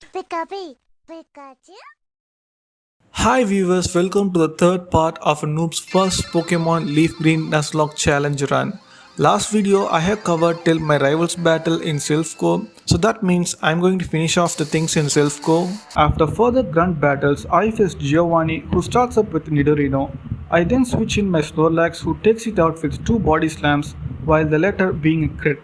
Pikachu. Hi viewers, welcome to the third part of a noob's first Pokemon Leafgreen Nuzlocke challenge run. Last video I have covered till my rivals battle in Silph so that means I'm going to finish off the things in Silph. After further grunt battles, I face Giovanni who starts up with Nidorino. I then switch in my Snorlax who takes it out with 2 body slams while the latter being a crit.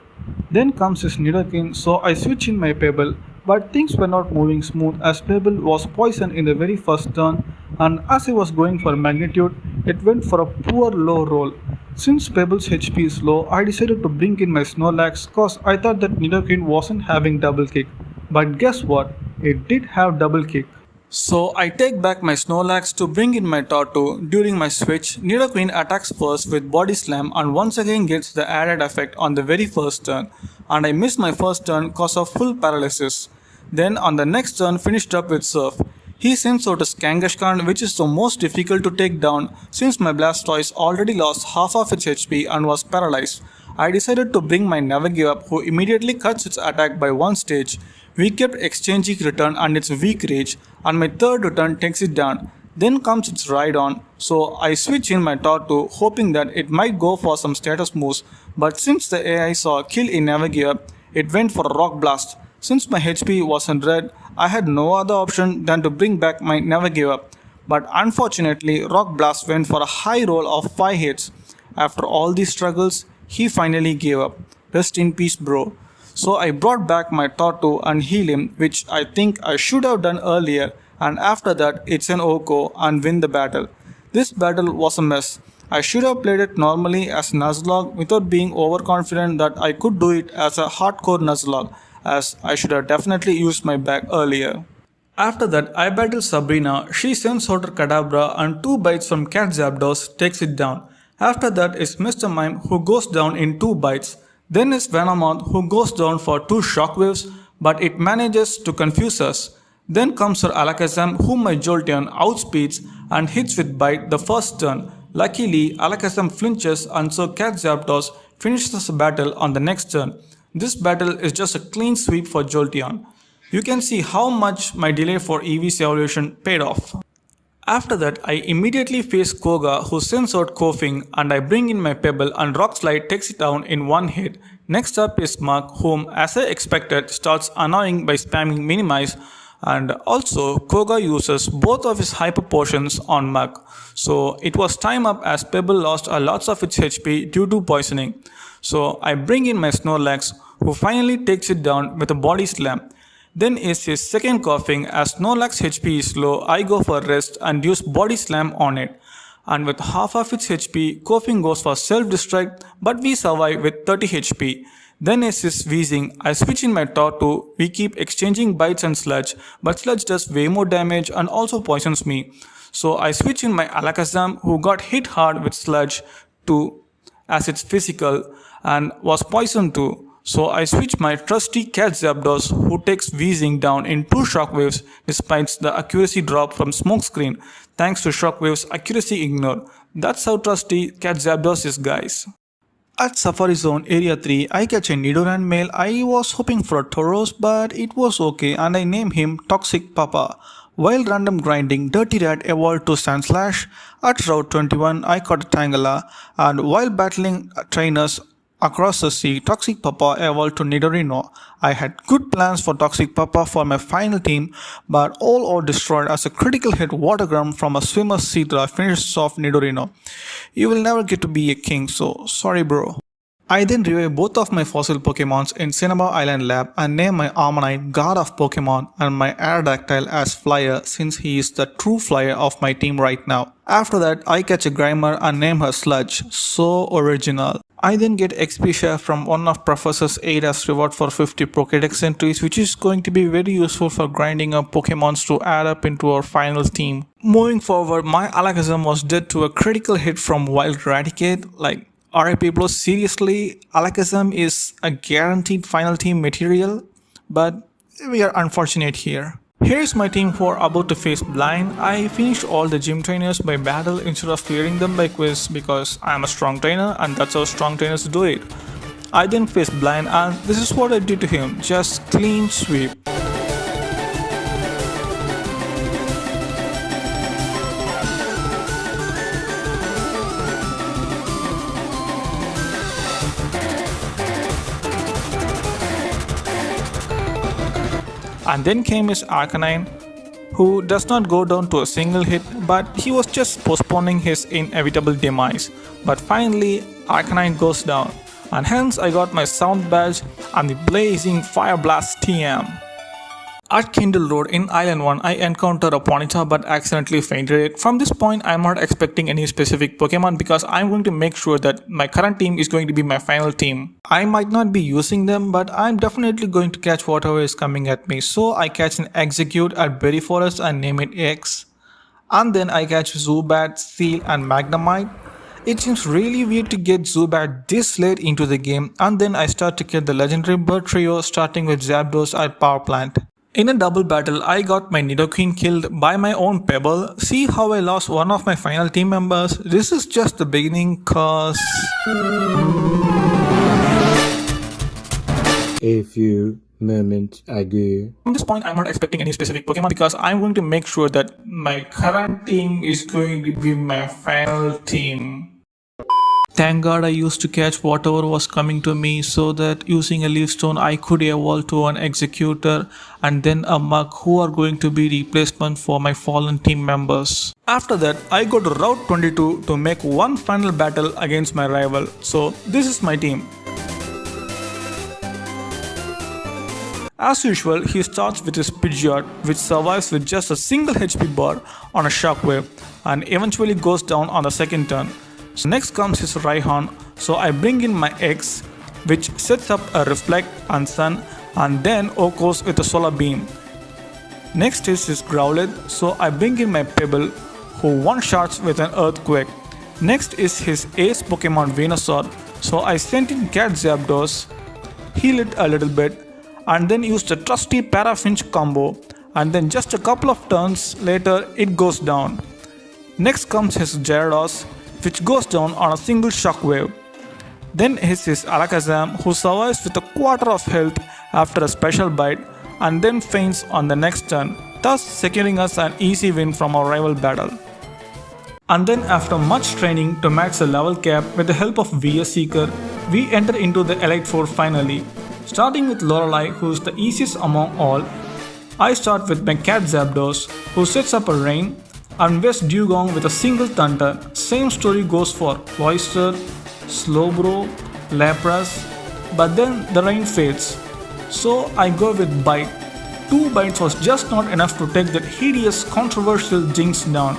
Then comes his Nidoking, so I switch in my Pebble, but things were not moving smooth as Pebble was poisoned in the very first turn, and as I was going for Magnitude, it went for a poor low roll. Since Pebble's HP is low, I decided to bring in my Snorlax cause I thought that Nidoking wasn't having double kick. But guess what? It did have double kick. So I take back my Snorlax to bring in my Tortu. During my switch, Nidoqueen attacks first with Body Slam and once again gets the added effect on the very first turn, and I miss my first turn cause of full paralysis. Then on the next turn finished up with Surf. He sends out a Kangaskhan which is the most difficult to take down since my Blastoise already lost half of its HP and was paralyzed. I decided to bring my Never Give Up who immediately cuts its attack by one stage. We kept exchanging return and its weak rage, and my third return takes it down. Then comes its ride on, so I switch in my Tortu hoping that it might go for some status moves, but since the AI saw kill in Never Give Up, it went for a Rock Blast. Since my HP wasn't red, I had no other option than to bring back my Never Give Up. But unfortunately, Rock Blast went for a high roll of 5 hits. After all these struggles, he finally gave up. Rest in peace, bro. So I brought back my Tortu and heal him, which I think I should have done earlier, and after that it's an Oko and win the battle. This battle was a mess. I should have played it normally as Nuzlocke without being overconfident that I could do it as a hardcore Nuzlocke, as I should have definitely used my bag earlier. After that, I battle Sabrina. She sends out her Kadabra and 2 bites from Cat Zapdos takes it down. After that is Mr. Mime who goes down in 2 bites. Then is Venomoth who goes down for 2 shockwaves, but it manages to confuse us. Then comes Sir Alakazam whom my Jolteon outspeeds and hits with bite the first turn. Luckily, Alakazam flinches and so Cat Zapdos finishes the battle on the next turn. This battle is just a clean sweep for Jolteon. You can see how much my delay for EV's evolution paid off. After that, I immediately face Koga who sends out Koffing and I bring in my Pebble and Rock Slide takes it down in one hit. Next up is Mark whom as I expected starts annoying by spamming Minimize, and also Koga uses both of his hyper potions on Mark. So it was time up as Pebble lost a lot of its HP due to poisoning. So I bring in my Snorlax who finally takes it down with a body slam. Then is his second coughing as Snorlax HP is low, I go for rest and use body slam on it. And with half of its HP, coughing goes for self-destruct but we survive with 30 HP. Then is his wheezing, I switch in my Tortu, we keep exchanging bites and Sludge, but Sludge does way more damage and also poisons me. So I switch in my Alakazam who got hit hard with Sludge to as its physical and was poisoned too. So I switch my trusty Cat Zapdos who takes wheezing down in 2 shockwaves despite the accuracy drop from Smokescreen thanks to shockwaves accuracy ignore. That's how trusty Cat Zapdos is, guys. At Safari Zone Area 3, I catch a Nidoran male. I was hoping for a Tauros but it was okay and I name him Toxic Papa. While random grinding, Dirty Rat evolved to Sandslash. At Route 21, I caught a Tangela, and while battling trainers across the sea, Toxic Papa evolved to Nidorino. I had good plans for Toxic Papa for my final team, but all are destroyed as a critical hit Watergram from a swimmer Seadra finishes off Nidorino. You will never get to be a king, so sorry bro. I then revive both of my fossil Pokemons in Cinema Island Lab and name my Armanite God of Pokemon and my Aerodactyl as Flyer since he is the true flyer of my team right now. After that, I catch a Grimer and name her Sludge. So original. I then get XP share from one of Professor's aid as reward for 50 Pokédex entries, which is going to be very useful for grinding up Pokemons to add up into our final team. Moving forward, my Alakazam was dead to a critical hit from Wild Raticate. Like, RIP bro, seriously, Alakazam is a guaranteed final team material, but we are unfortunate here. Here is my team who are about to face Blind. I finished all the gym trainers by battle instead of clearing them by quiz because I am a strong trainer and that's how strong trainers do it. I then faced Blind and this is what I did to him, just clean sweep. And then came his Arcanine, who does not go down to a single hit, but he was just postponing his inevitable demise. But finally, Arcanine goes down, and hence I got my sound badge and the blazing Fire Blast TM. At Kindle Road in Island 1, I encountered a Ponyta but accidentally fainted it. From this point, I'm not expecting any specific Pokemon because I'm going to make sure that my current team is going to be my final team. I might not be using them, but I'm definitely going to catch whatever is coming at me. So I catch an Execute at Berry Forest and name it X. And then I catch Zubat, Seal and Magnemite. It seems really weird to get Zubat this late into the game, and then I start to get the legendary bird trio starting with Zapdos at Power Plant. In a double battle, I got my Nidoqueen killed by my own Pebble. See how I lost one of my final team members? This is just the beginning cause... A few moments ago. From this point, I'm not expecting any specific Pokemon because I'm going to make sure that my current team is going to be my final team. Thank God I used to catch whatever was coming to me so that using a Leaf Stone I could evolve to an Executor and then a Mug who are going to be replacement for my fallen team members. After that I go to Route 22 to make one final battle against my rival. So this is my team. As usual, he starts with his Pidgeot, which survives with just a single HP bar on a Shockwave and eventually goes down on the second turn. So next comes his Rhyhorn, so I bring in my X, which sets up a Reflect and Sun, and then Okos with a Solar Beam. Next is his Growlithe, so I bring in my Pebble, who one-shots with an Earthquake. Next is his ace Pokemon Venusaur, so I sent in Cat Zapdos, heal it a little bit, and then used the trusty Parafinch combo, and then just a couple of turns later it goes down. Next comes his Gyarados, which goes down on a single Shockwave. Then is his Alakazam, who survives with a quarter of health after a special bite and then faints on the next turn, thus securing us an easy win from our rival battle. And then after much training to max the level cap with the help of VS Seeker, we enter into the Elite Four finally. Starting with Lorelei, who is the easiest among all, I start with my Cat Zapdos, who sets up a Rain, and West Dugong with a single Thunder. Same story goes for Cloyster, Slowbro, Lapras, but then the rain fades. So I go with Bite. 2 bites was just not enough to take that hideous controversial Jinx down,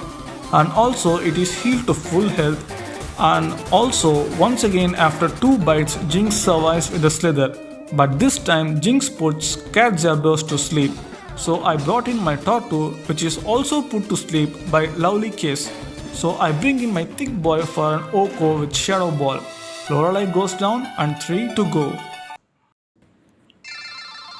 and also it is healed to full health, and also once again after 2 bites Jinx survives with a Slither, but this time Jinx puts Cat Zapdos to sleep. So I brought in my Tortu, which is also put to sleep by Lovely Kiss. So I bring in my thick boy for an Oko with Shadow Ball. Lorelei goes down and 3 to go.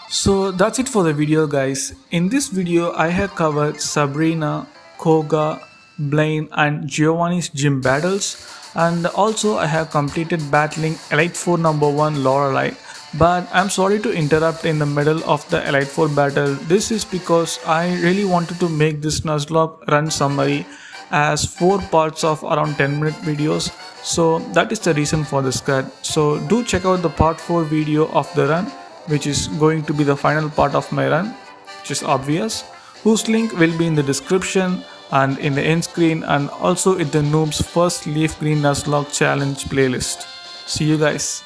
So that's it for the video guys. In this video I have covered Sabrina, Koga, Blaine and Giovanni's gym battles, and also I have completed battling Elite Four number 1 Lorelei. But I'm sorry to interrupt in the middle of the Elite Four battle. This is because I really wanted to make this Nuzlocke run summary as 4 parts of around 10-minute videos. So that is the reason for this cut. So do check out the part 4 video of the run, which is going to be the final part of my run, which is obvious, whose link will be in the description and in the end screen, and also in the Noob's first Leafgreen Nuzlocke challenge playlist. See you guys.